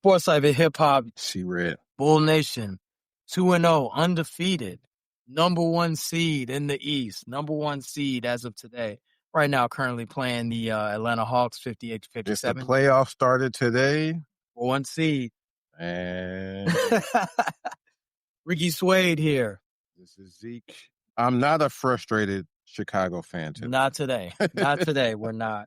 Sports Life and Hip Hop. C-Red. Bull Nation, 2-0, undefeated, number one seed in the East, number one seed as of today. Right now, currently playing the Atlanta Hawks 58-57. If the playoffs started today, one seed. And Ricky Suede here. This is Zeke. I'm not a frustrated Chicago fan today. Not today. Not today. We're not.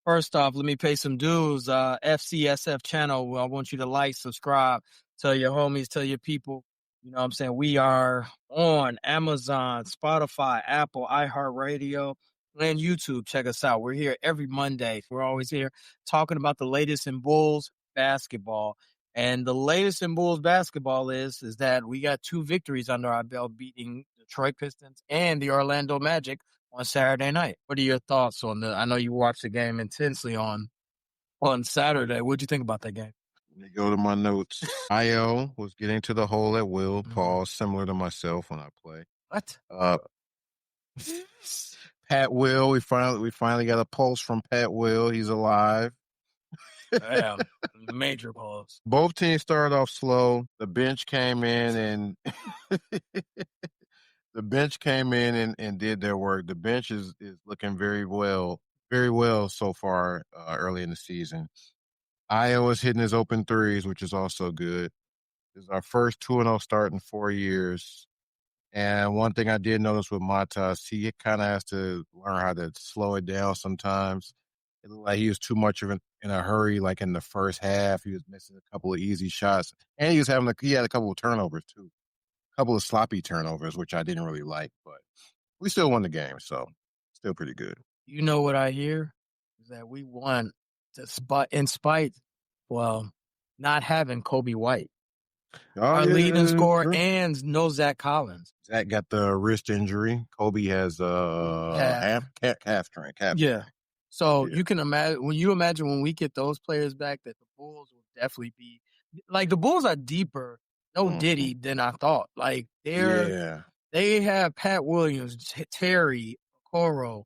First off, let me pay some dues. FCSF channel. I want you to like, subscribe, tell your homies, tell your people. You know what I'm saying? We are on Amazon, Spotify, Apple, iHeartRadio, and YouTube. Check us out. We're here every Monday. We're always here talking about the latest in Bulls basketball. And the latest in Bulls basketball is that we got 2 victories under our belt, beating Detroit Pistons and the Orlando Magic on Saturday night. What are your thoughts on I know you watched the game intensely on Saturday. What'd you think about that game? Let me go to my notes. IO was getting to the hole at will. Pause, similar to myself when I play. What? Pat Will, we finally got a pulse from Pat Will. He's alive. Damn, major pause. Both teams started off slow. The bench came in and did their work. The bench is looking very well so far early in the season. Io is hitting his open threes, which is also good. This is our first 2-0 start in 4 years. And one thing I did notice with Matas, he kind of has to learn how to slow it down sometimes. It looked like he was too much in a hurry, like in the first half. He was missing a couple of easy shots. And he had a couple of turnovers, too. A couple of sloppy turnovers, which I didn't really like. But we still won the game, so still pretty good. You know what I hear? Is that we won in spite, not having Kobe White. Our leading scorer and no Zach Collins. Zach got the wrist injury. Kobe has calf strain. Yeah. So you can imagine when we get those players back, that the Bulls will definitely be like, the Bulls are deeper, Diddy, than I thought. Like they have Pat Williams, Terry, Okoro,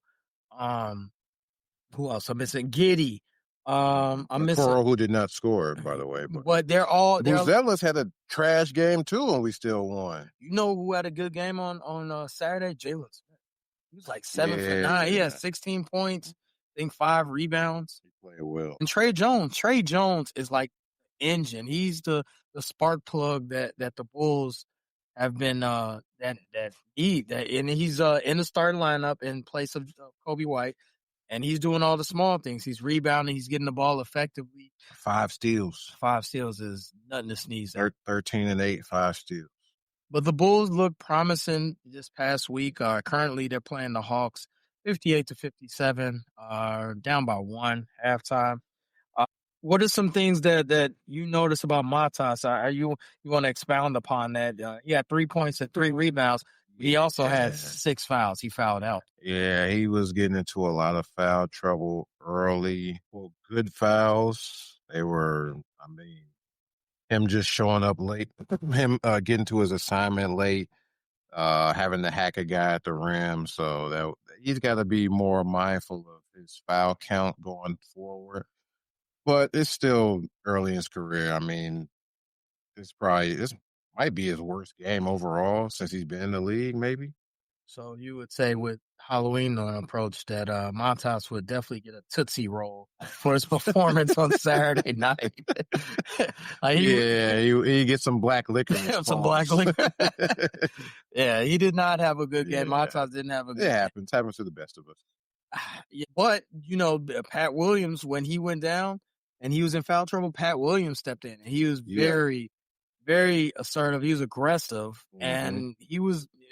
who else? I'm missing Giddey. I'm missing Okoro, who did not score, by the way. But they're all Buzelis had a trash game too, and we still won. You know who had a good game on Saturday? Jalen Smith. He was like 7 for 9. He had 16 points. I think 5 rebounds. He played well. And Trey Jones is like engine. He's the spark plug that the Bulls have been and he's in the starting lineup in place of Kobe White, and he's doing all the small things. He's rebounding. He's getting the ball effectively. 5 steals. 5 steals is nothing to sneeze at. 13 and 8, 5 steals. But the Bulls look promising this past week. Currently, they're playing the Hawks 58-57, down by 1 halftime. What are some things that you notice about Matas? You want to expound upon that? He had 3 points and 3 rebounds. He also had 6 fouls. He fouled out. Yeah, he was getting into a lot of foul trouble early. Well, good fouls. They were, him just showing up late, him getting to his assignment late, having to hack a guy at the rim. So he's got to be more mindful of his foul count going forward. But it's still early in his career. This might be his worst game overall since he's been in the league, maybe. So you would say with Halloween approach that Matas would definitely get a Tootsie Roll for his performance on Saturday night. He gets some black liquor. Some black liquor. Yeah, he did not have a good game. Matas didn't have a good game. It happens to the best of us. But, Pat Williams, when he went down and he was in foul trouble, Pat Williams stepped in. And he was very, very assertive. He was aggressive. And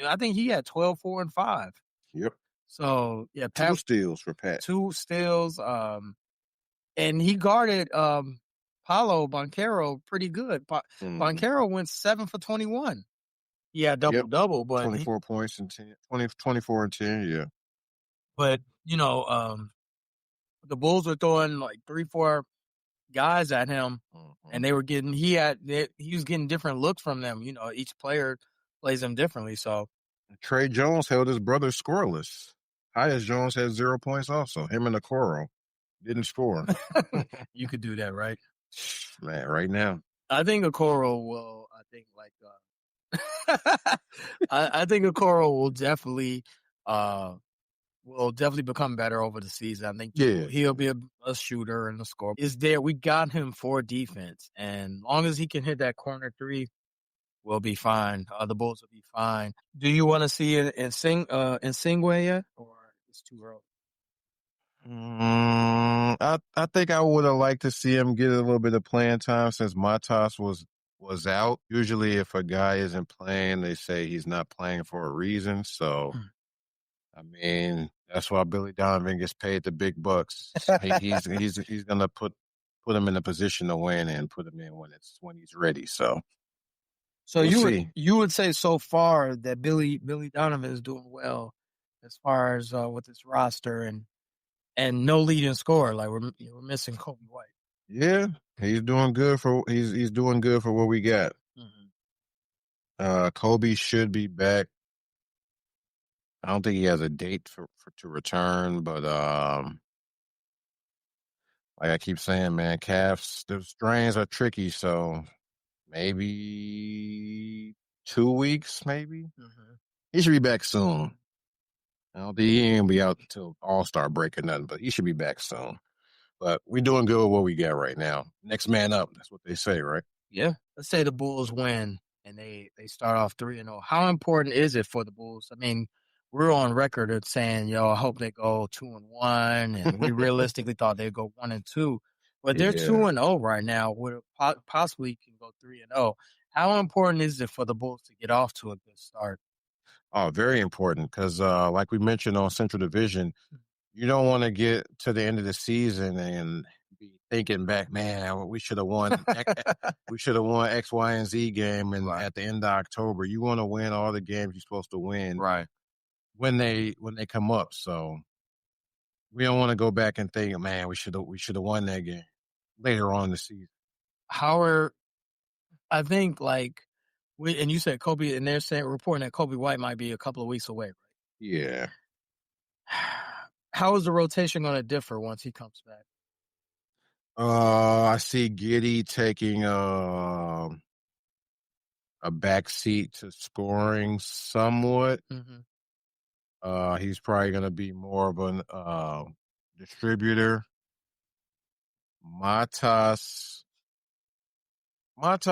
I think he had 12, 4, and 5. Yep. So, Pat. 2 steals for Pat. 2 steals. And he guarded Paolo Banchero pretty good. Banchero went 7 for 21. He had double-double. But 24 points and 24 and 10, yeah. But, the Bulls were throwing like 3, 4 guys at him, and they were getting he was getting different looks from them. Each player plays them differently. So Trey Jones held his brother scoreless. Tyus Jones had 0 points also. Him and Okoro didn't score. You could do that, right? Man, right now. I think Okoro will. I think like I think Okoro will definitely become better over the season. I think Yeah. he'll be a shooter and a scorer. Is there? We got him for defense, and long as he can hit that corner three, we'll be fine. The Bulls will be fine. Do you want to see it in Singway yet, or it's too early? I think I would have liked to see him get a little bit of playing time since Matas was out. Usually, if a guy isn't playing, they say he's not playing for a reason. So, I mean, that's why Billy Donovan gets paid the big bucks. He's gonna put him in a position to win and put him in when he's ready. So So we'll see. you would say so far that Billy Donovan is doing well as far as with his roster and no leading scorer. Like we're missing Kobe White. Yeah, he's doing good for he's doing good for what we got. Kobe should be back. I don't think he has a date for to return, but like I keep saying, man, calves the strains are tricky, so maybe 2 weeks, maybe. He should be back soon. I don't think he ain't gonna be out until All-Star break or nothing, but he should be back soon. But we're doing good with what we got right now. Next man up, that's what they say, right? Yeah. Let's say the Bulls win and they start off 3-0. How important is it for the Bulls? I mean, we're on record of saying, I hope they go 2-1, and we realistically thought they'd go 1-2. But they're 2-0 right now. Would possibly can go 3-0. How important is it for the Bulls to get off to a good start? Oh, very important because, like we mentioned on Central Division, you don't want to get to the end of the season and be thinking back, man, we should have won. We should have won X, Y, and Z game, and at the end of October, you want to win all the games you're supposed to win, right? When they come up. So we don't want to go back and think, man, we should have won that game later on in the season. I think and you said Kobe, and they're reporting that Kobe White might be a couple of weeks away, right? Yeah. How is the rotation going to differ once he comes back? I see Giddey taking a back seat to scoring somewhat. He's probably going to be more of an distributor. Matas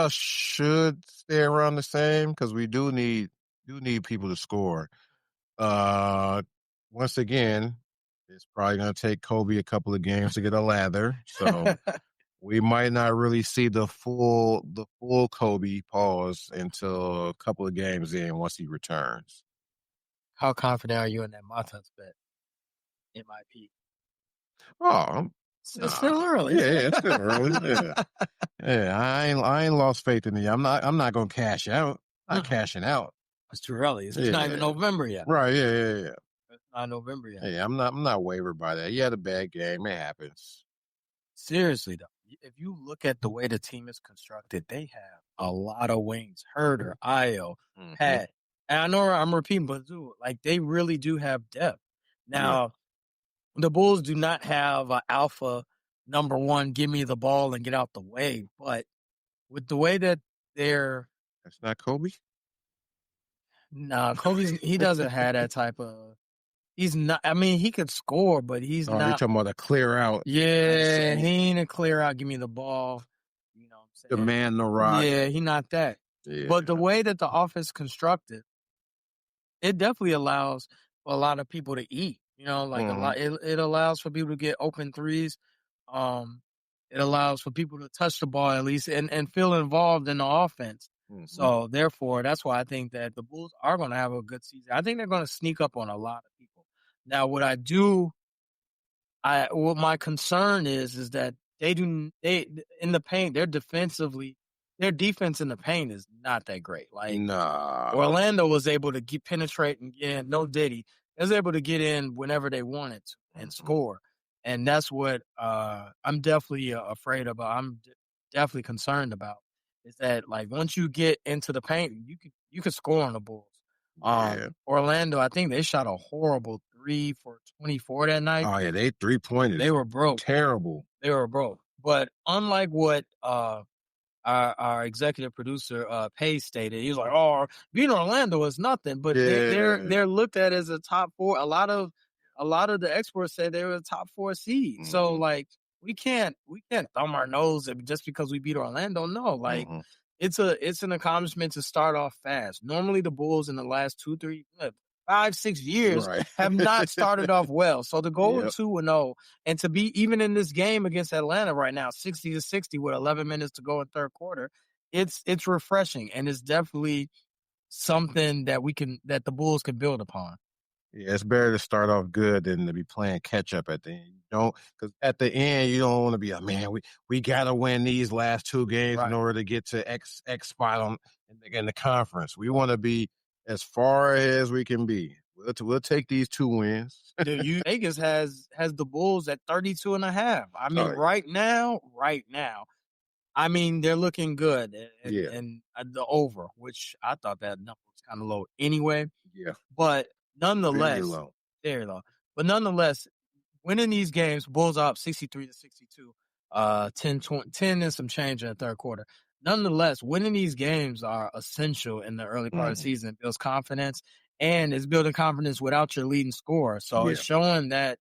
should stay around the same because we do need people to score. Once again, it's probably going to take Kobe a couple of games to get a lather, so we might not really see the full Kobe pause until a couple of games in once he returns. How confident are you in that Matas bet? MIP. Oh, it's still early. Yeah, it's still early. Yeah, I ain't lost faith in you. I'm not gonna cash out. Not cashing out. It's too early. It's not even November yet. Right? Yeah. It's not November yet. Yeah, I'm not wavered by that. He had a bad game. It happens. Seriously though, if you look at the way the team is constructed, they have a lot of wings. Herder, Io, Pat, and I know I'm repeating, but dude, they really do have depth. Now, the Bulls do not have an alpha number one, give me the ball and get out the way. But with the way that that's not Kobe. Nah, he doesn't have that type of. He's not. I mean, he could score, but he's not. You're talking about a clear out. Yeah, he ain't a clear out. Give me the ball. You know what I'm saying? Demand the rock. Yeah, he not that. Yeah. But the way that the offense constructed, it definitely allows for a lot of people to eat. A lot. It allows for people to get open threes. It allows for people to touch the ball at least and feel involved in the offense. So therefore, that's why I think that the Bulls are going to have a good season. I think they're going to sneak up on a lot of people. Now, what my concern is that they in the paint, their defense in the paint is not that great. Orlando was able to penetrate and get in. No Diddy. They was able to get in whenever they wanted to and score. And that's what I'm definitely afraid about. I'm definitely concerned about is that once you get into the paint, you can score on the Bulls. Orlando, I think they shot a horrible 3 for 24 that night. Oh yeah, they 3-pointers. They were broke. Terrible. They were broke. But unlike what our executive producer Pace stated, he was like, "Oh, beating Orlando is nothing," but Yeah. they're looked at as a top four. A lot of the experts say they were a top four seed. So Mhm. like we can't thumb our nose just because we beat Orlando. No, like Mhm. it's an accomplishment to start off fast. Normally the Bulls in the last 2, 3, 5, 6 years Right. have not started off well. So to go Yep. 2-0 and to be even in this game against Atlanta right now, 60-60 with 11 minutes to go in third quarter, it's refreshing and it's definitely something that the Bulls can build upon. Yeah, it's better to start off good than to be playing catch up at the end. You don't because at the end you don't want to be a man. We gotta win these last two games in Right. order to get to X spot in the conference. We want to be as far as we can be. We'll take these two wins. Dude, Vegas has the Bulls at 32.5. I mean, Oh right now, I mean, they're looking good yeah, and the over, which I thought that number was kind of low anyway. yeah, But very nonetheless, low. very low. But nonetheless, winning these games, Bulls are up 63-62, 10 and some change in the third quarter. Nonetheless, winning these games are essential in the early part of the Mhm. season. It builds confidence, and it's building confidence without your leading scorer. So it's Yeah, showing that,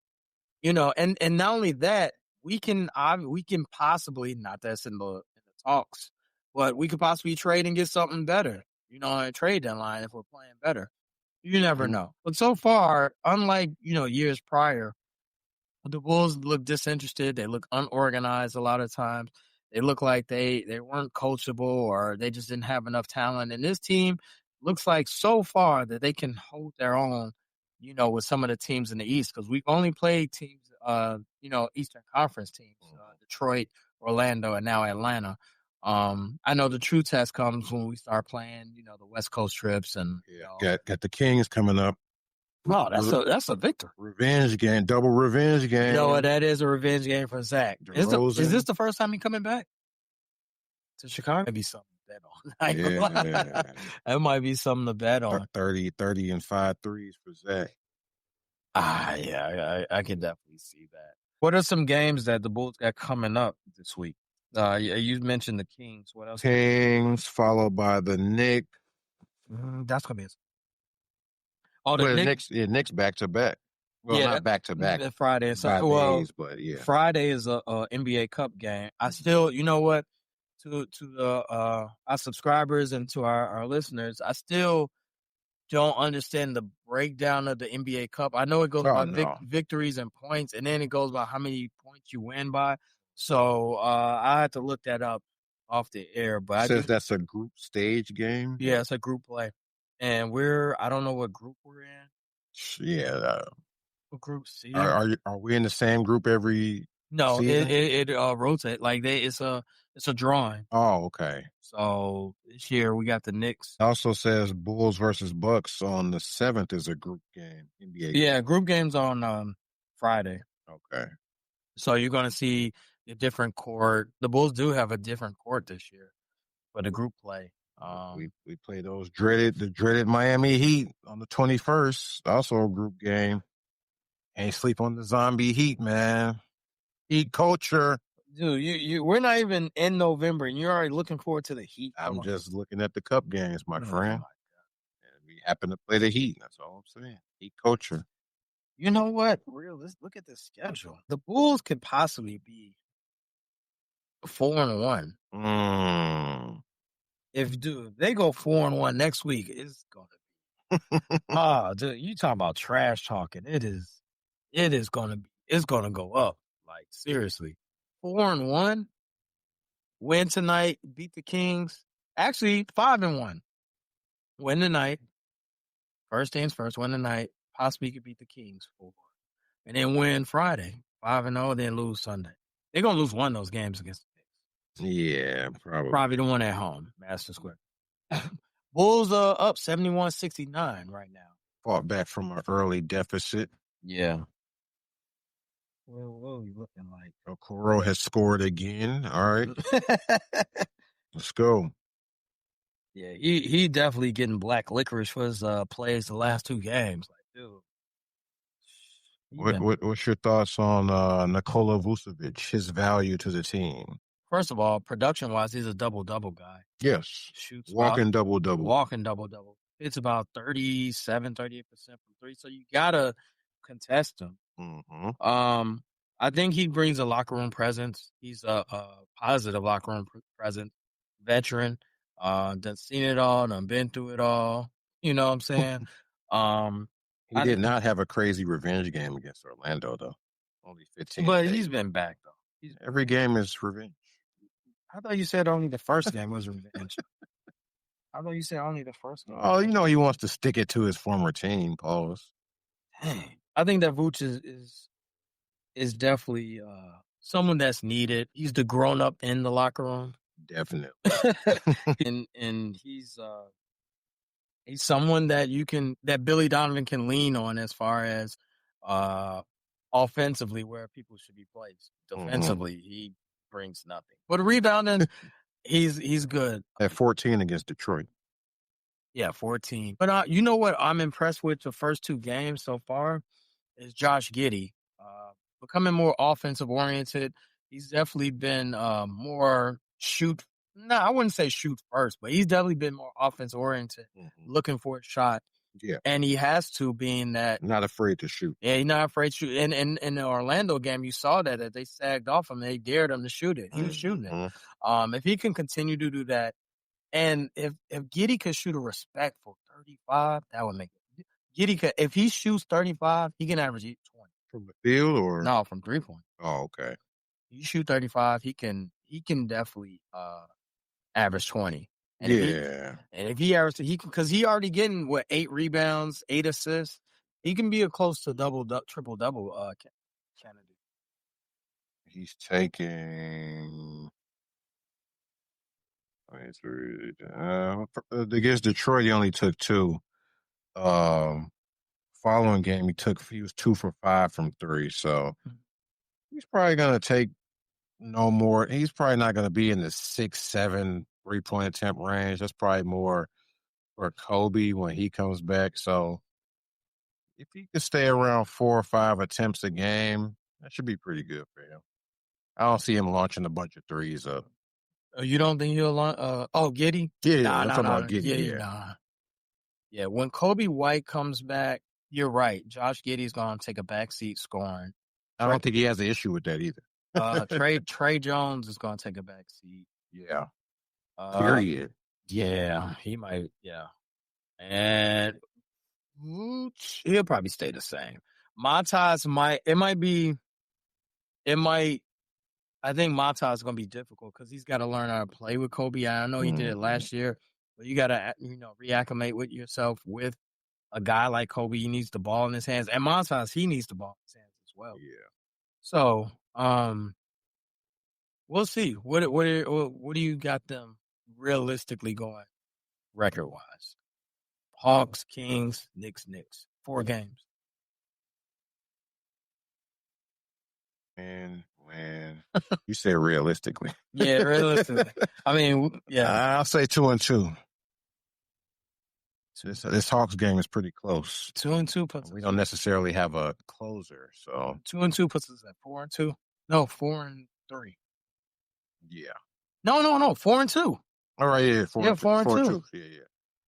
and not only that, we can possibly, not that's in the talks, but we could possibly trade and get something better, on a trade deadline if we're playing better. You never mhm. know. But so far, unlike, years prior, the Bulls look disinterested. They look unorganized a lot of times. They look like they weren't coachable or they just didn't have enough talent. And this team looks like so far that they can hold their own, with some of the teams in the East because we've only played teams, Eastern Conference teams, Detroit, Orlando, and now Atlanta. I know the true test comes when we start playing, the West Coast trips and Yeah, got the Kings coming up. oh, that's a victory. Revenge game, double revenge You know what? game. That is a revenge game for Zach. Is this DeRozan. the first time he coming back to Chicago? Might be something to bet on. I ain't gonna lie. Yeah. That might be something to bet on. 30 and 5 threes for Zach. Yeah, I can definitely see that. What are some games that the Bulls got coming up this week? You mentioned the Kings. What else? Kings, followed by the Knicks. That's gonna be. Oh, the Well, Knicks. Knicks back to back. Well, Yeah, not back to back Friday and by Sunday. Well, days, but yeah. Friday is a NBA Cup game. I still, you know what? To the our subscribers and to our listeners, I still don't understand the breakdown of the NBA Cup. I know it goes Oh by no. victories and points, and then it goes by how many points you win by. So I had to look that up off the air, but It I says do. that's a group stage game. Yeah, it's a group play, and I don't know what group we're in. Yeah. What group C? Are we in the same group every No, it season? it, it rotates like it's a drawing. Oh, okay. So this year we got the Knicks. It also says Bulls versus Bucks on the 7th is a group game, NBA Yeah, game. group games on Friday. Okay. So you're going to see a different court. The Bulls do have a different court this year for the group play. We play the dreaded Miami Heat on the 21st, also a group game. Ain't sleep on the zombie Heat, man. Heat culture. Dude, we're not even in November, and you're already looking forward to the Heat. I'm just looking at the cup games, my Oh friend. my. And we happen to play the Heat. That's all I'm saying. Heat culture. You know what? Let's look at the schedule. The Bulls could possibly be 4-1. Mm. If they go 4-1 next week, it's gonna dude, you talking about trash talking. It is gonna go up. Like seriously. 4-1, win tonight, beat the Kings. Actually, 5-1. Win tonight. First things first, win tonight. Possibly could beat the Kings 4. And then win Friday. 5-0, then lose Sunday. They're gonna lose one of those games against the Knicks. Yeah, probably. Probably the one at home, Madison Square. Bulls are up 71-69 right now. Fought back from an early deficit. Yeah. Well, what are we looking like? Okoro has scored again. All right. Let's go. Yeah, he definitely getting black licorice for his plays the last two games. Like, dude, What's your thoughts on Nikola Vucevic, his value to the team? First of all, production wise, he's a double guy. Yes. Shoots about Walking double. walking double. It's about 38% from three. So you gotta contest him. Mm-hmm. I think he brings a locker room presence. He's a positive locker room presence. Veteran, done seen it all, done been through it all. You know what I'm saying? Um, He did not have a crazy revenge game against Orlando, though. Only 15 but days. he's been back though. Every game is revenge. I thought you said only the first game was revenge. I thought you said only the first game. Oh, he wants to stick it to his former team, Pause. Dang. I think that Vooch is definitely someone that's needed. He's the grown up in the locker room. Definitely. and he's someone that Billy Donovan can lean on as far as offensively where people should be placed. Defensively, he brings nothing. But rebounding, he's good. At 14 against Detroit. Yeah, 14. But you know what I'm impressed with the first two games so far is Josh Giddey. Becoming more offensive oriented. He's definitely been more shoot. No, I wouldn't say shoot first, but he's definitely been more offense oriented, looking for a shot. Yeah. And he has to, being that not afraid to shoot. Yeah, he's not afraid to shoot. And in the Orlando game, you saw that they sagged off him. They dared him to shoot it. He was shooting it. If he can continue to do that, and if Giddey could shoot a respectful 35, that would make it. Giddey could, if he shoots 35, he can average 20. From the field or no, from 3-point. Oh, okay. You shoot 35, he can definitely average 20. And if he averages, because he already getting 8 rebounds, 8 assists, he can be a close to triple double candidate. He's taking. Against Detroit, he only took 2. Following game, he was 2 for 5 from 3. So he's probably gonna take no more. He's probably not gonna be in the 6-7 3-point attempt range. That's probably more for Kobe when he comes back. So if he could stay around 4 or 5 attempts a game, that should be pretty good for him. I don't see him launching a bunch of threes up. You don't think he'll launch? Giddey? Yeah, I'm talking about Giddey. Yeah, when Kobe White comes back, you're right. Josh Giddey's going to take a backseat scoring. I don't think he has an issue with that either. Trey Jones is going to take a backseat. Yeah. Period. Yeah, he might. Yeah. And he'll probably stay the same. Montas I think Montas is going to be difficult because he's got to learn how to play with Kobe. I know he did it last year, but you got to, reacclimate with yourself with a guy like Kobe. He needs the ball in his hands. And Montas, he needs the ball in his hands as well. Yeah. So, we'll see. What do you got them realistically going record-wise? Hawks, Kings, Knicks. 4 games. And when you say realistically. Yeah, realistically. I mean, yeah. I'll say 2-2. This Hawks game is pretty close. 2-2 puts we don't necessarily have a closer, so 2-2 puts us at 4-2. No, 4-3. Yeah. No, 4-2. All right, yeah, 4-2.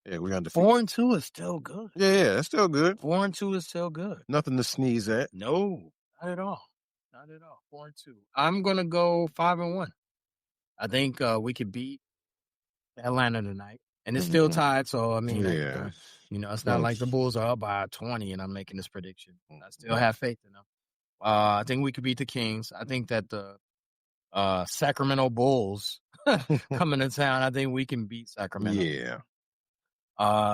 Yeah, we're undefeated. 4-2 is still good. Yeah, that's still good. 4-2 is still good. Nothing to sneeze at. No, not at all. 4-2. I'm gonna go 5-1. I think we could beat Atlanta tonight, and it's still tied. So I mean, it's not like the Bulls are up by 20, and I'm making this prediction. I still have faith in them. I think we could beat the Kings. I think that the Sacramento Bulls coming to town. I think we can beat Sacramento. Yeah.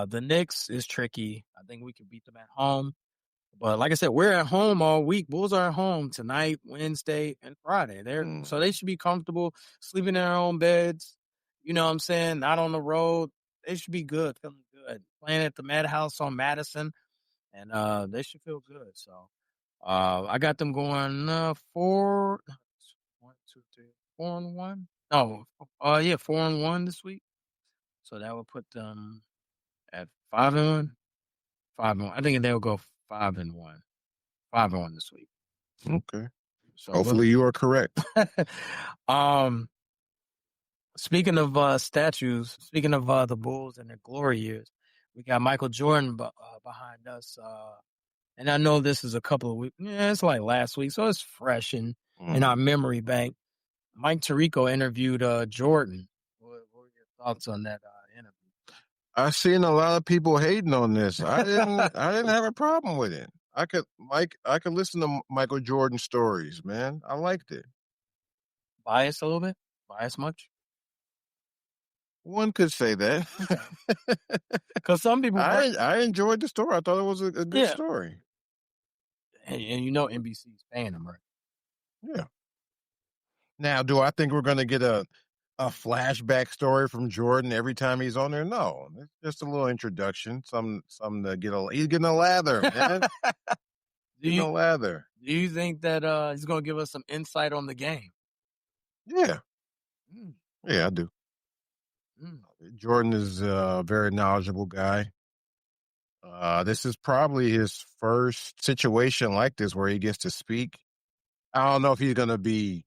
The Knicks is tricky. I think we can beat them at home. But like I said, we're at home all week. Bulls are at home tonight, Wednesday, and Friday. So they should be comfortable sleeping in their own beds. You know what I'm saying? Not on the road. They should be good, feeling good. Playing at the Madhouse on Madison, and they should feel good. So I got them going 4-1. No, 4-1 this week. So that would put them at 5-1. 5-1. I think they'll go 5-1. 5-1 this week. Okay. So Hopefully you are correct. Speaking of statues, speaking of the Bulls and their glory years, we got Michael Jordan behind us. And I know this is a couple of weeks. Yeah, it's like last week, so it's fresh in our memory bank. Mike Tirico interviewed Jordan. What were your thoughts on that interview? I've seen a lot of people hating on this. I didn't have a problem with it. I could listen to Michael Jordan stories, man. I liked it. Biased a little bit? Biased much? One could say that. Because some people... I enjoyed the story. I thought it was a good story. And you know NBC's paying him, right? Yeah. Now, do I think we're going to get a flashback story from Jordan every time he's on there? No. It's just a little introduction. Some to get he's getting a lather, man. Do you think that he's going to give us some insight on the game? Yeah. Yeah, I do. Jordan is a very knowledgeable guy. This is probably his first situation like this where he gets to speak. I don't know if he's going to be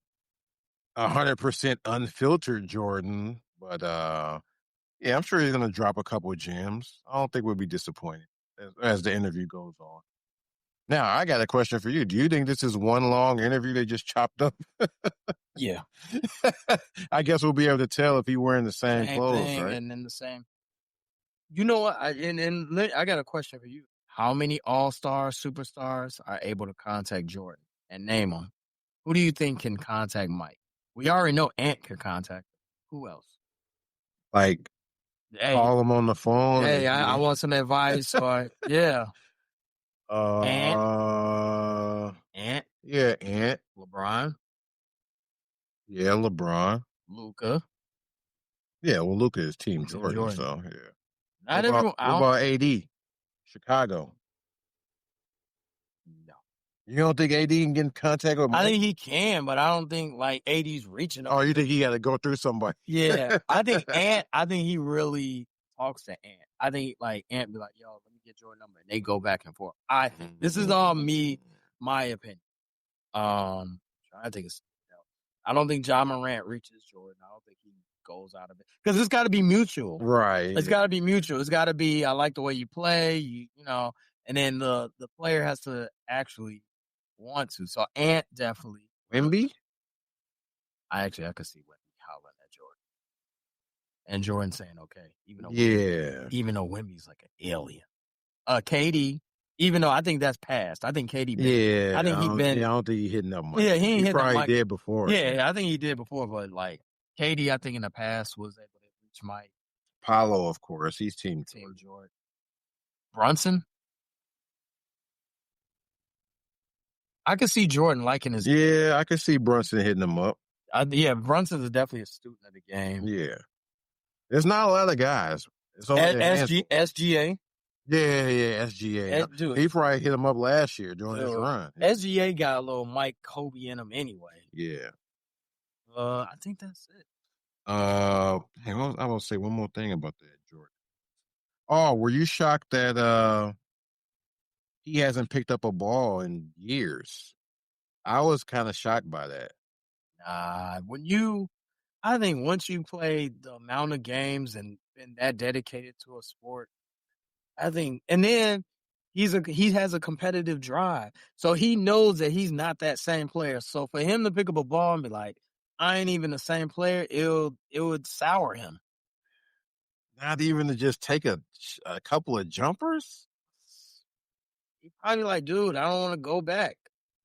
100% unfiltered Jordan, but yeah, I'm sure he's going to drop a couple of gems. I don't think we'll be disappointed as the interview goes on. Now, I got a question for you. Do you think this is one long interview they just chopped up? Yeah. I guess we'll be able to tell if he's wearing the same clothes, right? And then the same. You know what? I got a question for you. How many all-stars, superstars are able to contact Jordan and name them? Who do you think can contact Mike? We already know Ant can contact him. Who else? Like, call him on the phone. Hey, I want some advice. Yeah. Ant. Yeah, Ant. LeBron. Yeah, LeBron. Luka. Yeah, well, Luka is Team Jordan, so yeah. Not everyone. What about AD? Chicago. No. You don't think AD can get in contact with Mike? I think he can, but I don't think like AD's reaching. Oh, you think he got to go through somebody? Yeah, I think Ant. I think he really talks to Ant. I think like Ant be like, "Yo, let me get your number," and they go back and forth. This is all my opinion. I think it's. I don't think John Morant reaches Jordan. I don't think he goes out of it because it's got to be mutual, right? It's got to be mutual. It's got to be. I like the way you play, you know, and then the player has to actually want to. So Ant definitely. Wemby? I could see Wemby howling at Jordan, and Jordan saying okay, even though Wemby's like an alien. KD. Even though I think that's past. I think KD. I don't think he hitting up Mike. Yeah, he ain't hitting probably Mike. did before. Yeah, I think he did before, but like KD, I think in the past was able to reach Mike. Paolo, of course, he's Team Jordan. Brunson. I could see Jordan liking his. Yeah, I could see Brunson hitting him up. Brunson is definitely a student of the game. Yeah, there's not a lot of guys. SGA. Yeah, SGA. He probably hit him up last year during his run. SGA got a little Mike Kobe in him anyway. Yeah. I think that's it. I will say one more thing about that, Jordan. Oh, were you shocked that he hasn't picked up a ball in years? I was kind of shocked by that. I think once you play the amount of games and been that dedicated to a sport, I think, and then he has a competitive drive, so he knows that he's not that same player. So for him to pick up a ball and be like, "I ain't even the same player," it would sour him. Not even to just take a couple of jumpers. He probably like, dude, I don't want to go back.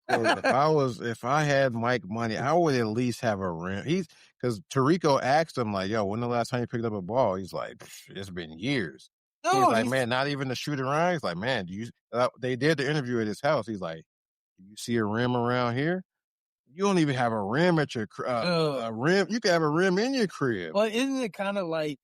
If I had Mike money, I would at least have a rim. Because Tirico asked him like, "Yo, when the last time you picked up a ball?" He's like, "It's been years." He's like, "Man, not even to shoot around." He's like, "Man, they did the interview at his house." He's like, "Do you see a rim around here? You don't even have a rim at your a rim. You can have a rim in your crib." Well, isn't it kind of like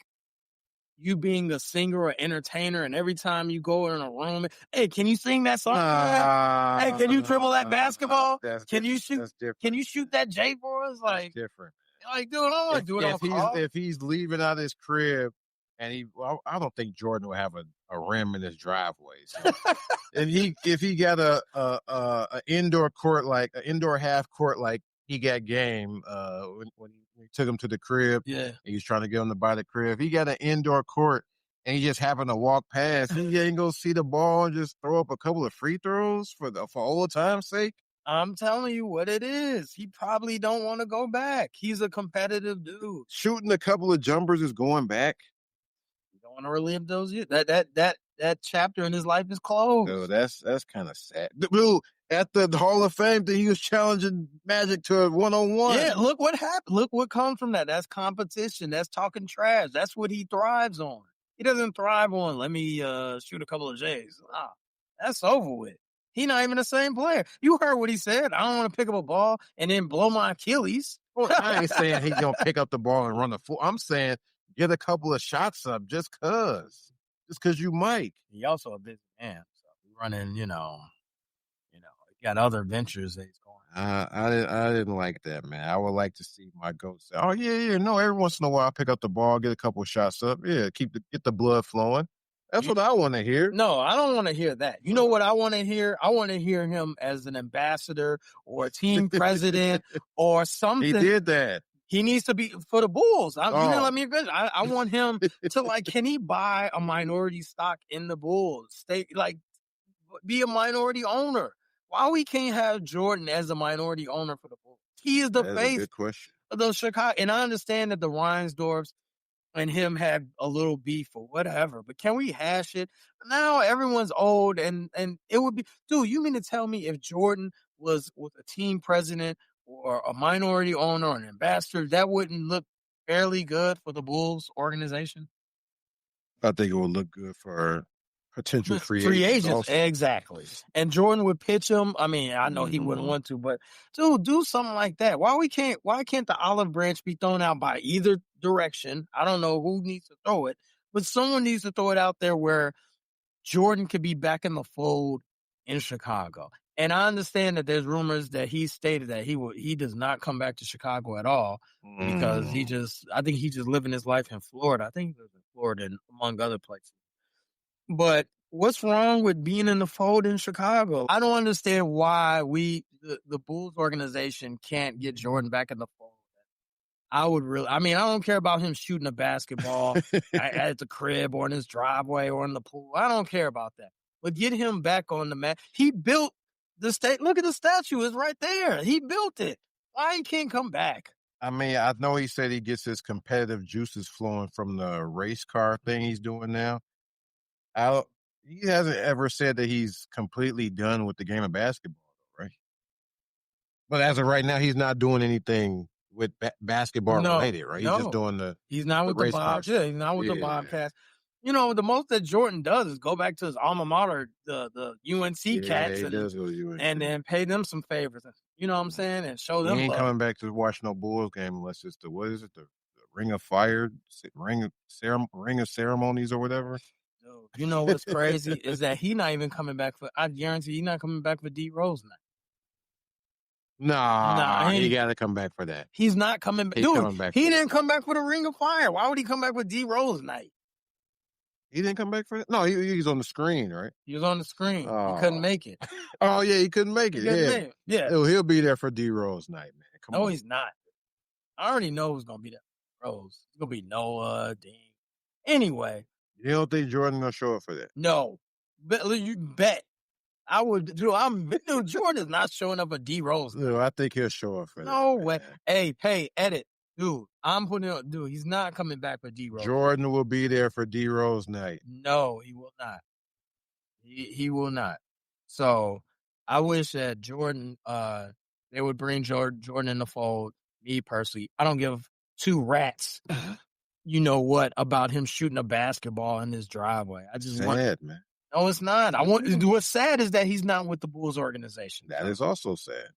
you being a singer or entertainer, and every time you go in a room, hey, can you sing that song? Hey, can you dribble that basketball? Can you shoot? Can you shoot that J for us? Like, that's different. Like, dude, I don't want to do it on call. If he's leaving out his crib And I don't think Jordan will have a rim in his driveway. So if he got a indoor court, like an indoor half court, like he got game when he took him to the crib, Yeah. he was trying to get him to buy the crib. If he got an indoor court and he just happened to walk past, he ain't gonna see the ball and just throw up a couple of free throws for old time's sake. I'm telling you what it is. He probably don't want to go back. He's a competitive dude. Shooting a couple of jumpers is going back. You don't want to relive those years. That chapter in his life is closed. So that's kind of sad. Dude, at the Hall of Fame, that he was challenging Magic to a one-on-one. Yeah, look what happened. Look what comes from that. That's competition. That's talking trash. That's what he thrives on. He doesn't thrive on, let me shoot a couple of J's. Nah, that's over with. He not even the same player. You heard what he said. I don't want to pick up a ball and then blow my Achilles. Well, I ain't saying he's going to pick up the ball and run the floor. I'm saying get a couple of shots up just because you might. He also a busy man. So running, he got other ventures that he's going. I didn't like that, man. I would like to see my GOAT say, "Oh yeah, no." Every once in a while, I pick up the ball, get a couple of shots up. Yeah, get the blood flowing. That's what I want to hear. No, I don't want to hear that. You know what I want to hear? I want to hear him as an ambassador or a team president or something. He did that. He needs to be for the Bulls. You didn't let me finish. I want him to can he buy a minority stock in the Bulls? Be a minority owner. Why we can't have Jordan as a minority owner for the Bulls? He is the face of the Chicago. And I understand that the Reinsdorfs and him had a little beef or whatever, but can we hash it? Now everyone's old and it would be, dude, you mean to tell me if Jordan was with a team president or a minority owner or an ambassador, that wouldn't look fairly good for the Bulls organization? I think it would look good for potential free agents. Also. Exactly. And Jordan would pitch him. I mean, I know he wouldn't want to, but dude, do something like that. Why can't the olive branch be thrown out by either direction? I don't know who needs to throw it, but someone needs to throw it out there where Jordan could be back in the fold in Chicago. And I understand that there's rumors that he stated that he does not come back to Chicago at all because I think he's just living his life in Florida. I think he lives in Florida and among other places. But what's wrong with being in the fold in Chicago? I don't understand why the Bulls organization can't get Jordan back in the fold. I don't care about him shooting a basketball at the crib or in his driveway or in the pool. I don't care about that. But get him back on the mat. He built the state. Look at the statue. It's right there. He built it. Why he can't come back? I mean, I know he said he gets his competitive juices flowing from the race car thing he's doing now. He hasn't ever said that he's completely done with the game of basketball, right? But as of right now, he's not doing anything with basketball related, right? He's just doing he's not with the Bobcats. Yeah, he's not with the Bobcats. The most that Jordan does is go back to his alma mater, the UNC Cats, and then pay them some favors. You know what I'm saying? And show them. He ain't coming back to watch no Bulls game unless it's the Ring of Fire, Ring of Ceremonies or whatever. You know what's crazy is that he's not even coming back I guarantee he's not coming back for D Rose night. Nah, he got to come back for that. He's not coming back. Dude, he didn't come back for the Ring of Fire. Why would he come back for D Rose night? He didn't come back for that? No, he's on the screen, right? He was on the screen. He couldn't make it. Oh, yeah, he couldn't make it. Yeah. He'll be there for D Rose night, man. Come on. He's not. I already know who's going to be there for Rose. It's going to be Noah, Dean. Anyway. You don't think Jordan will show up for that? No. You bet. I would. Dude, Jordan is not showing up for D Rose. Dude, I think he'll show up for that. No way. Hey, edit. Dude, I'm putting it. Dude, he's not coming back for D Rose. Jordan will be there for D Rose night. No, he will not. He will not. So I wish that Jordan, they would bring Jordan in the fold. Me personally, I don't give two rats. You know what about him shooting a basketball in his driveway? I just sad, man. No, it's not. What's sad is that he's not with the Bulls organization. That is also sad.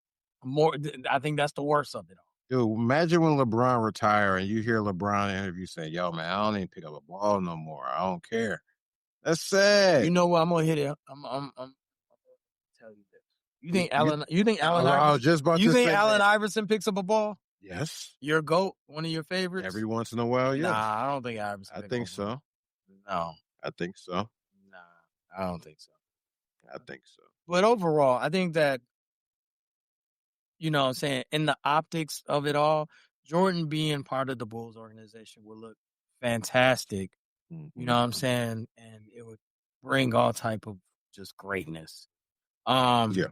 I think that's the worst of it all. Dude, imagine when LeBron retire and you hear LeBron in an interview say, "Yo, man, I don't even pick up a ball no more. I don't care." That's sad. You know what? I'm gonna hit it. I'm gonna tell you this. You think Allen I was just about to say Allen that. Iverson picks up a ball? Yes. Your GOAT, one of your favorites? Every once in a while, yeah. Nah, I don't think Iverson. I think so. No, I think so. nah, I don't think so. I think so. But overall, I think that, what I'm saying, in the optics of it all, Jordan being part of the Bulls organization would look fantastic. You know Mhm. what I'm saying? And it would bring all type of just greatness. Um, Yeah.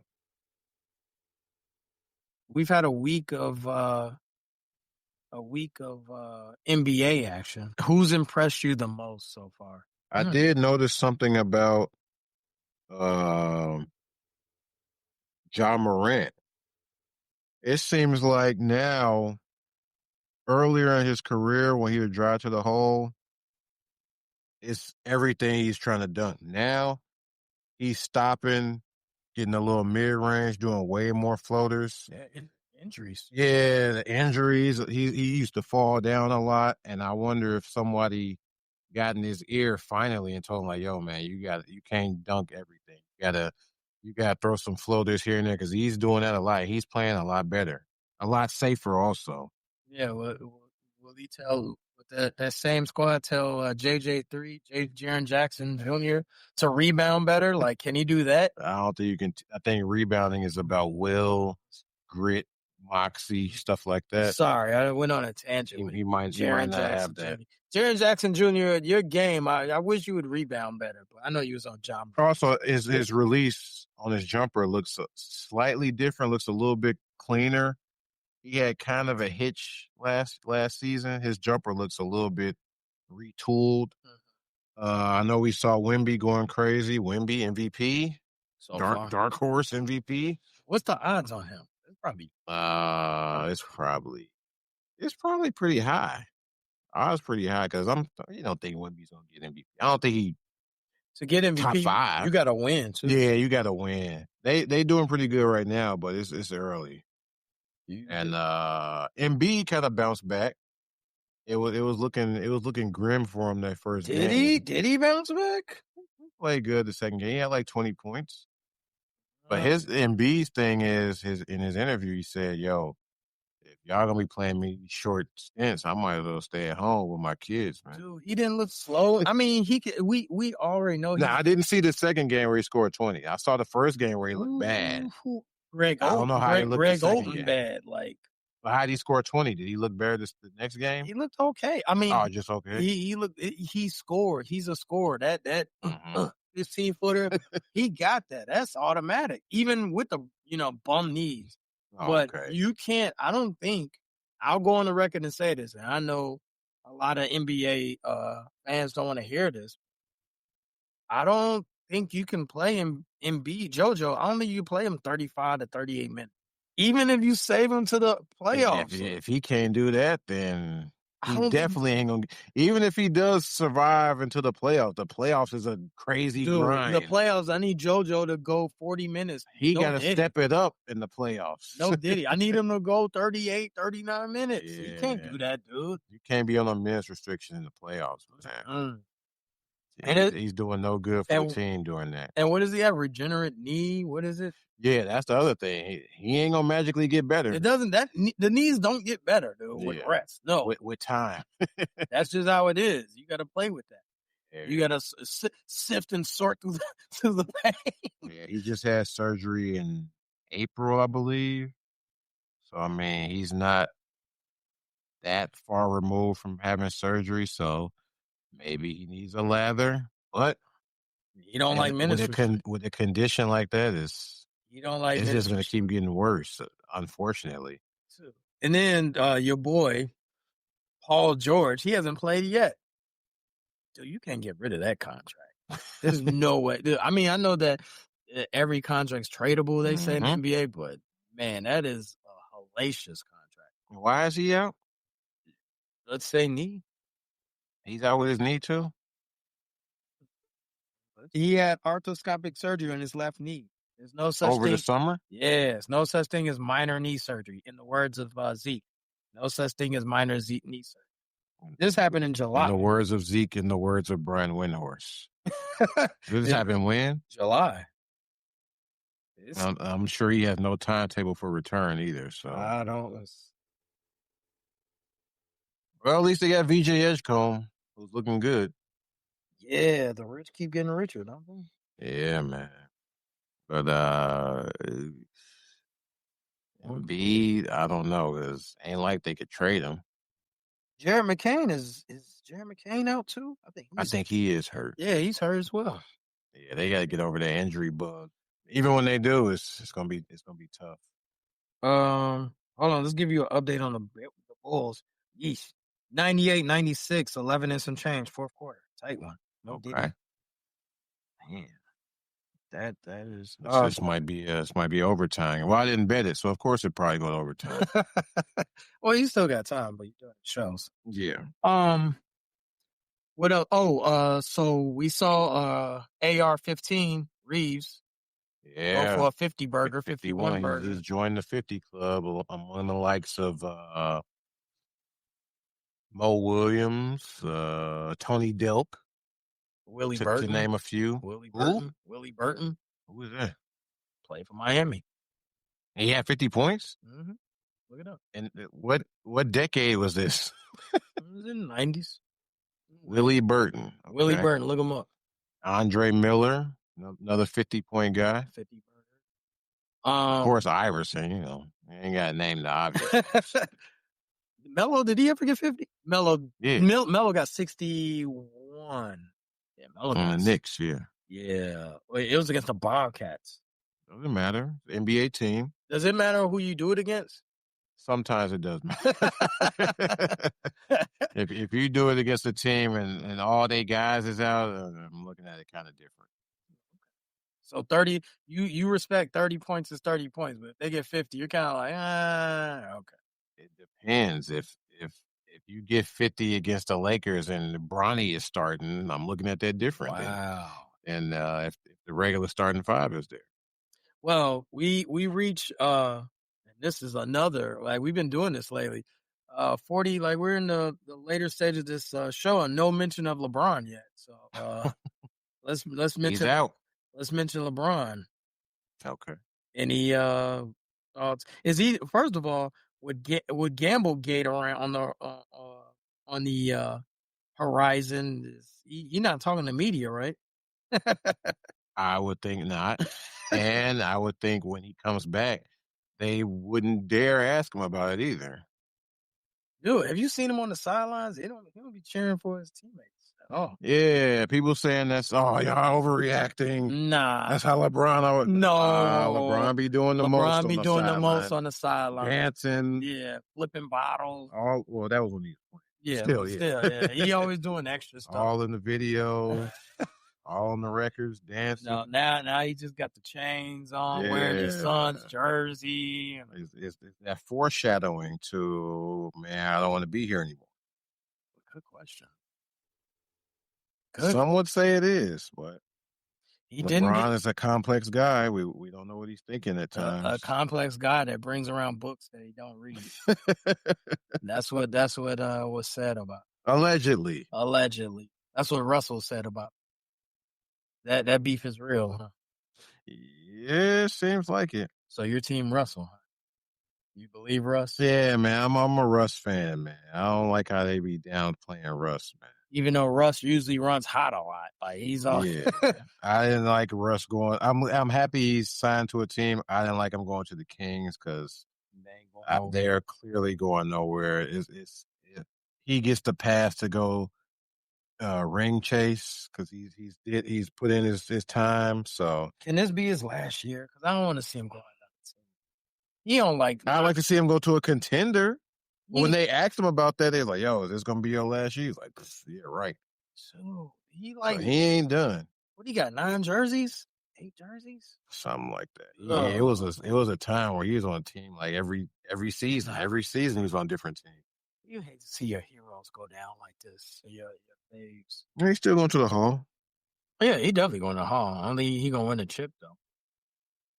we've had a week of NBA action. Who's impressed you the most so far? I did notice something about um John Morant. It seems like now, earlier in his career, when he would drive to the hole, it's everything he's trying to dunk. Now he's stopping, getting a little mid range, doing way more floaters. Yeah, injuries. Yeah, the injuries. He used to fall down a lot, and I wonder if somebody got in his ear finally and told him like, "Yo, man, you can't dunk everything. You gotta throw some floaters here and there because he's doing that a lot. He's playing a lot better, a lot safer also." Yeah, will he tell with that same squad tell JJ3, Jaren Jackson Jr. to rebound better? Like, can he do that? I don't think you can. I think rebounding is about will, grit, moxie, stuff like that. Sorry, I went on a tangent He, with he might he might Jaren not Jackson have that. Jr. Jaren Jackson Jr., your game, I wish you would rebound better, but I know you was on John. Also, his release on his jumper looks slightly different. Looks a little bit cleaner. He had kind of a hitch last season. His jumper looks a little bit retooled. I know we saw Wemby going crazy. Wemby MVP, So far. dark horse MVP. What's the odds on him? It's probably It's probably pretty high. I was pretty high because you don't think Wemby's gonna get MVP. I don't think he to get top MVP. You five. got to win too. Yeah, you got to win. They doing pretty good right now, but it's early. And Embiid kind of bounced back. It was looking grim for him that first Did game. he? Did he bounce back? Played good the second game. He had like 20 points. But his Embiid's thing is in his interview he said, "Yo, if y'all gonna be playing me short stints, I might as well stay at home with my kids, man." Dude, he didn't look slow. I mean, he could. We already know. Now I didn't see the second game where he scored 20. I saw the first game where he looked bad. I don't know how he looked the Greg second Oden game. bad. Like, but how did he score 20? Did he look better the next game? he looked okay. I mean, Just okay. he looked. He scored. He's a scorer. That Mhm. 15-footer, he got that. That's automatic. Even with the bum knees. But Okay. you can't. I don't think. I'll go on the record and say this, and I know a lot of NBA fans don't want to hear this. I don't think you can play him in JoJo. I don't think you play him 35 to 38 minutes. Even if you save him to the playoffs. If he can't do that, then I he don't definitely ain't gonna. Even if he does survive into the playoffs is a crazy grind. The playoffs, I need JoJo to go 40 minutes. He got to step it up in the playoffs. No Diddy. I need him to go 38, 39 minutes. Yeah. You can't do that, dude. You can't be on a minutes restriction in the playoffs, man. And he's doing no good for the team doing that. And what does he have? Regenerate knee? What is it? Yeah, that's the other thing. He ain't gonna magically get better. It doesn't. The knees don't get better, dude. With rest, no. With time. That's just how it is. You got to play with that. Yeah. You got to sift and sort through the pain. Yeah, he just had surgery in April, I believe. So I mean, he's not that far removed from having surgery. So maybe he needs a lather, but you don't like minutes with a condition like that. You don't like it's just going to keep getting worse, unfortunately. And then your boy Paul George, he hasn't played yet. Dude, you can't get rid of that contract. There's no way. Dude, I mean, I know that every contract's tradable, they say in the NBA, but man, that is a hellacious contract. Why is he out? Let's say knee. He's out with his knee too? He had arthroscopic surgery on his left knee. There's no such thing. Over the summer? Yes. No such thing as minor knee surgery, in the words of Zeke. No such thing as minor knee surgery. This happened in July. In the words of Zeke, in the words of Brian Windhorst. This happened when? July. I'm sure he has no timetable for return either. So I don't. Well, at least they got VJ Edgecombe, who's looking good. Yeah, the rich keep getting richer, don't they? Yeah, man. But Well, Embiid, I don't know, cause ain't like they could trade him. Jared McCain is Jared McCain out too? I think I he's think he is hurt. yeah, he's hurt as well. Yeah, they got to get over that injury bug. Even when they do, it's gonna be tough. Hold on, let's give you an update on the Bulls. Yeesh. 98-96, 11 and some change, fourth quarter. Tight one. No Diddy. Okay, Man, that is this might be overtime. Well, I didn't bet it, so of course it probably go to overtime. well, you still got time, but you're doing shows. Yeah, What else? Oh, so we saw AR-15 Reeves go yeah. for a 50 burger, 51 51. He burger. just joined the 50 club among the likes of Mo Williams, Tony Delk, Willie to Burton. name a few. Willie Who? Burton. Willie Burton Who is that? played for Miami. And he had 50 points. Mm-hmm. Look it up. And what decade was this? It was in the 90s. Willie Burton. Okay. Willie Burton, look him up. Andre Miller, another 50-point guy. 50 burger. Of course, Iverson. He ain't got to name the obvious. Melo, did he ever get 50? Melo, Yeah. Melo got 61. Yeah, Melo On got the Knicks, yeah. Yeah. Wait, it was against the Bobcats. Doesn't matter. NBA team. Does it matter who you do it against? Sometimes it does matter. if you do it against a team and all they guys is out, I'm looking at it kind of different. So 30, you respect 30 points is 30 points, but if they get 50, you're kind of like, okay. It depends. If you get 50 against the Lakers and Bronny is starting, I'm looking at that different. Wow. And if the regular starting five is there. Well, we reach and this is another, like we've been doing this lately. 40, like we're in the later stage of this show and no mention of LeBron yet. So let's mention He's out. Let's mention LeBron. Okay. Any thoughts? Is he first of all would Gamblegate around on the horizon? You're not talking to media, right? I would think not. And I would think when he comes back, they wouldn't dare ask him about it either. Dude, have you seen him on the sidelines? He don't be cheering for his teammates at all. Yeah, people saying that's y'all overreacting. Nah, that's how LeBron. No, LeBron be doing the most. LeBron be doing the most on the sideline. Dancing, yeah, flipping bottles. Well, that was when he was playing. Still, yeah. He always doing extra stuff. All in the video, all on the records, dancing. No, now he just got the chains on, wearing his son's jersey. It's that foreshadowing to, man, I don't want to be here anymore. Good question. Some would say it is, but LeBron is a complex guy. We don't know what he's thinking at times. A complex guy that brings around books that he don't read. That's what was said about. Allegedly. That's what Russell said about. That beef is real, huh? Yeah, seems like it. So your team Russell, huh? You believe Russ? Yeah, man. I'm a Russ fan, man. I don't like how they be downplaying Russ, man. Even though Russ usually runs hot a lot, like he's all. Yeah, I didn't like Russ going. I'm happy he's signed to a team. I didn't like him going to the Kings because they're clearly going nowhere. He gets the pass to go ring chase because he's put in his time. So can this be his last year? Because I don't want to see him go. He don't like. I'd like to see him go to a contender. When they asked him about that, they're like, "Yo, is this gonna be your last year?" He's like, "Yeah, right." So he ain't done. What he got? 9 jerseys, 8 jerseys, something like that. Yeah, it was a time where he was on a team like every season. Every season he was on a different team. You hate to see your heroes go down like this. Your faves. He's still going to the Hall. Yeah, he definitely going to the Hall. Only he gonna win a chip though.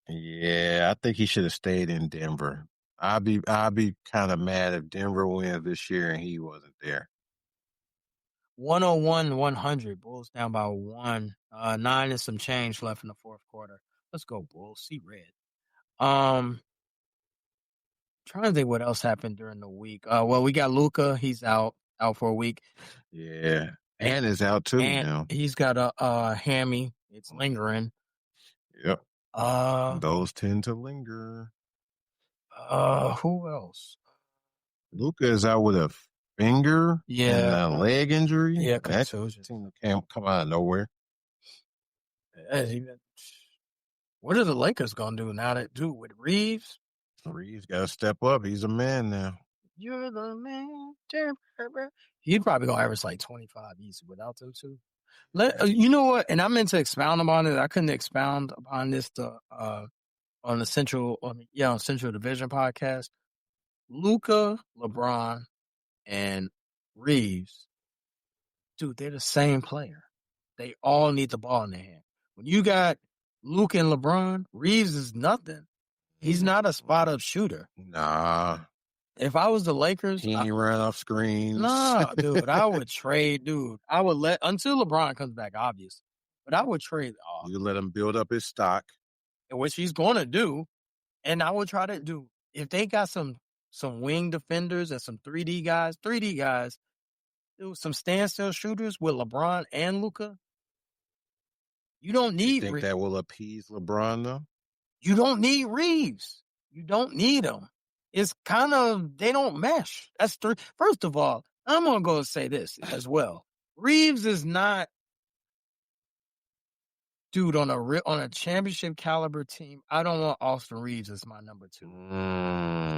Yeah, I think he should have stayed in Denver. I'd be kind of mad if Denver wins this year and he wasn't there. 101-100. Bulls down by 1. 9 and some change left in the fourth quarter. Let's go, Bulls. See red. Trying to think what else happened during the week. Well, we got Luka. He's out for a week. Yeah. And is out too and now. he's got a hammy. It's lingering. Yep. Uh, Those tend to linger. who else? Luca is out with a finger and Yeah, a leg injury. yeah, That contusion. seemed to come out of nowhere. What are the Lakers gonna do now that dude with Reeves? Reeves got to step up. He's a man now. You're the man. He'd probably gonna average like 25 easy without those two. You know what? And I meant to expound upon it. I couldn't expound upon this on the on Central Division podcast. Luca, LeBron, and Reeves, dude, they're the same player. They all need the ball in their hand. When you got Luca and LeBron, Reeves is nothing. He's not a spot up shooter. Nah. If I was the Lakers, He ran off screens. nah, dude, I would trade, dude. I would let until LeBron comes back, obviously. But I would trade You let him build up his stock. which he's gonna do. And I would try to do if they got some wing defenders and some 3D guys, do some standstill shooters with LeBron and Luca. You don't You need think that will appease LeBron though? You don't need Reeves. You don't need them. It's kind of they don't mesh. That's three. First of all, I'm gonna go and say this as well. Reeves is not, dude, on a championship caliber team. I don't want Austin Reeves as my number 2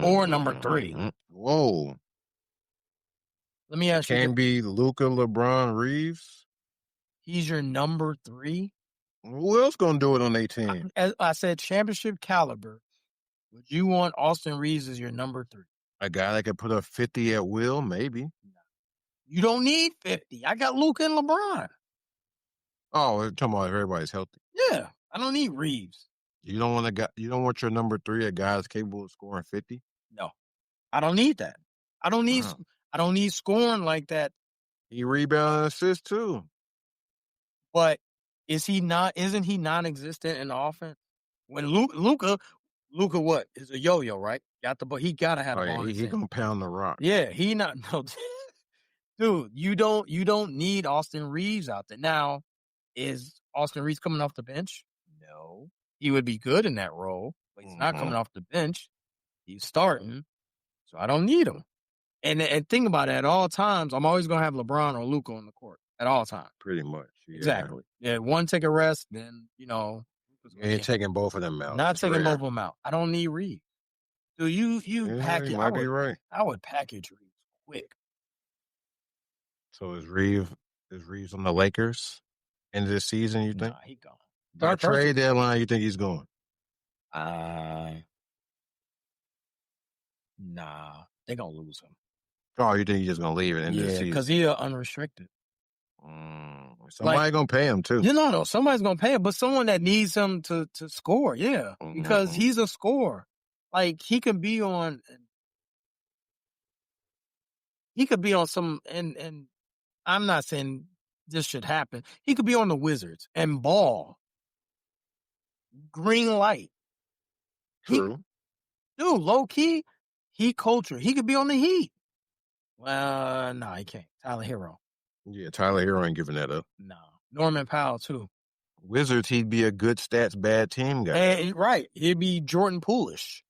or number 3. Whoa. Let me ask you. Can't be Luca, LeBron, Reeves. He's your number 3. Who else gonna do it on their team? As I said, championship caliber. Would you want Austin Reeves as your number 3? A guy that could put up 50 at will, maybe. You don't need 50. I got Luka and LeBron. Oh, we're talking about if everybody's healthy. Yeah, I don't need Reeves. You don't want your number 3 a guy that's capable of scoring 50? No, I don't need that. I don't need scoring like that. He rebound and assist too. But isn't he non-existent in the offense? When Luka what? Is a yo-yo, right? He gotta have the ball. He gonna pound the rock. Yeah, he not no dude, you don't need Austin Reeves out there. Now, is Austin Reeves coming off the bench? No. He would be good in that role, but he's not coming off the bench. He's starting. So I don't need him. And think about it, at all times, I'm always gonna have LeBron or Luka on the court at all times. Pretty much. Yeah. Exactly. Yeah, one take a rest, then you ain't taking both of them out. Not taking both of them out. I don't need Reeves. So you package. You might be right. I would package Reeves quick. So is Reeves on the Lakers end of this season, you think? Nah, he gone. By trade deadline, you think he's going? Nah, they're gonna lose him. Oh, you think he's just gonna leave it in this season? Because he's unrestricted. Somebody gonna pay him too. No, somebody's gonna pay him, but someone that needs him to score, because he's a scorer. Like he could be on some, and I'm not saying this should happen. He could be on the Wizards and ball. Green light. True. Dude, low key, he culture. He could be on the Heat. Well, no, he can't. Tyler Hero. Yeah, Tyler Hero ain't giving that up. No. Norman Powell, too. Wizards, he'd be a good stats, bad team guy. Right. He'd be Jordan Poolish.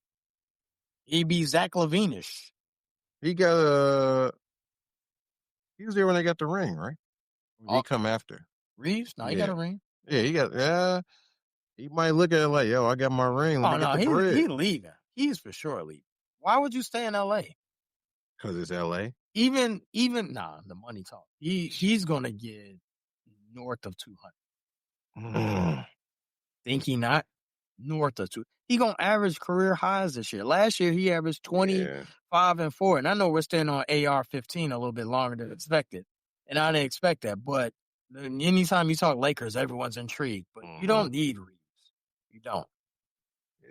He'd be Zach LaVine-ish. He was there when they got the ring, right? He come after. Reeves? No, he got a ring. Yeah, he might look at it like, yo, I got my ring. Let me get the bread. He's leaving. He's for sure leaving. Why would you stay in L.A.? Because it's L.A.? Even the money talk. He's going to get north of 200. Think he not? North of 200. He going to average career highs this year. Last year, he averaged 25 and 4. And I know we're staying on AR-15 a little bit longer than expected. And I didn't expect that. But anytime you talk Lakers, everyone's intrigued. But you don't need Reeves. You don't.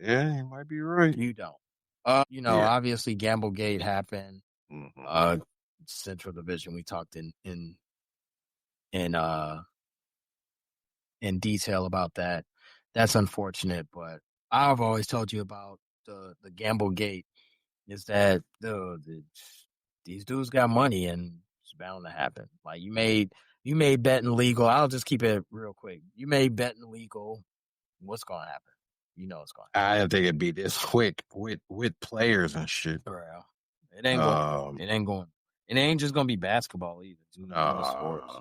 Yeah, you might be right. You don't. Obviously, Gamblegate happened. Central Division, we talked in detail about that. That's unfortunate, but I've always told you about the Gamblegate is that these dudes got money and it's bound to happen. Like you made You made betting legal. I'll just keep it real quick. You made betting legal. What's going to happen? You know what's going to I didn't think it'd be this quick with players and shit. happen. Bro. It ain't going. It ain't going. It ain't just going to be basketball either. It's going to be other sports. Nah.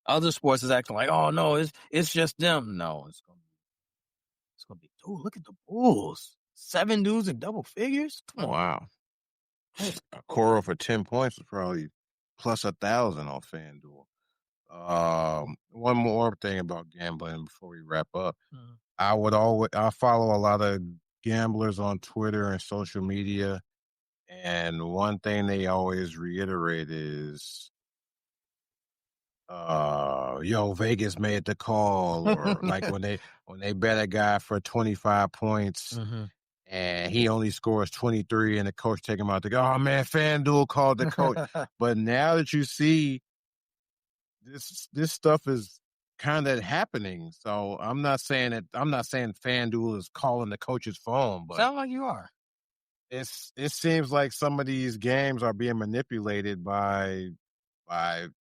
Other sports is acting like, oh no, it's just them. No, it's going to be. Dude, look at the Bulls. 7 dudes in double figures. Come on. Wow. A Coro for 10 points is probably plus 1,000 on FanDuel. One more thing about gambling before we wrap up. I follow a lot of gamblers on Twitter and social media, and one thing they always reiterate is, Vegas made the call, or like when they bet a guy for 25 points and he only scores 23 and the coach take him out to go, oh man, FanDuel called the coach. But now that you see this stuff is kind of happening. So I'm not saying FanDuel is calling the coach's phone, but sound like you are. It seems like some of these games are being manipulated by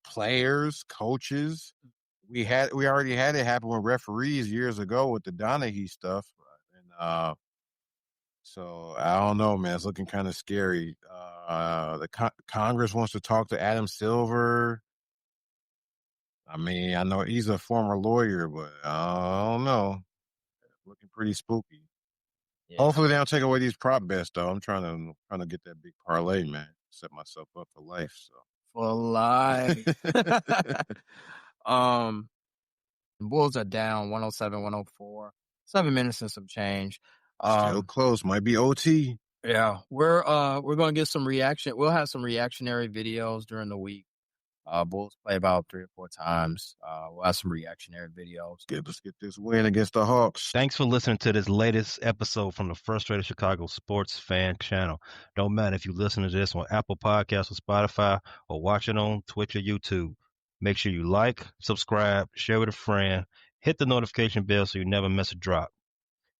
players, coaches. We already had it happen with referees years ago with the Donaghy stuff, and so I don't know, man. It's looking kind of scary. The Congress wants to talk to Adam Silver. I mean, I know he's a former lawyer, but I don't know. Looking pretty spooky. Yeah. Hopefully they don't take away these prop bets, though. I'm trying to get that big parlay, man. Set myself up for life. So for life. Bulls are down 107, 104. 7 minutes and some change. Still close. Might be OT. Yeah, we're gonna get some reaction. We'll have some reactionary videos during the week. Bulls play about 3 or 4 times. We'll have some reactionary videos. Let's get this win against the Hawks. Thanks for listening to this latest episode from the Frustrated Chicago Sports Fan Channel. Don't matter if you listen to this on Apple Podcasts or Spotify or watch it on Twitch or YouTube. Make sure you like, subscribe, share with a friend, hit the notification bell so you never miss a drop.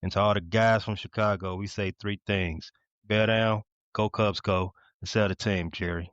And to all the guys from Chicago, we say 3 things. Bear down, go Cubs go, and sell the team, Jerry.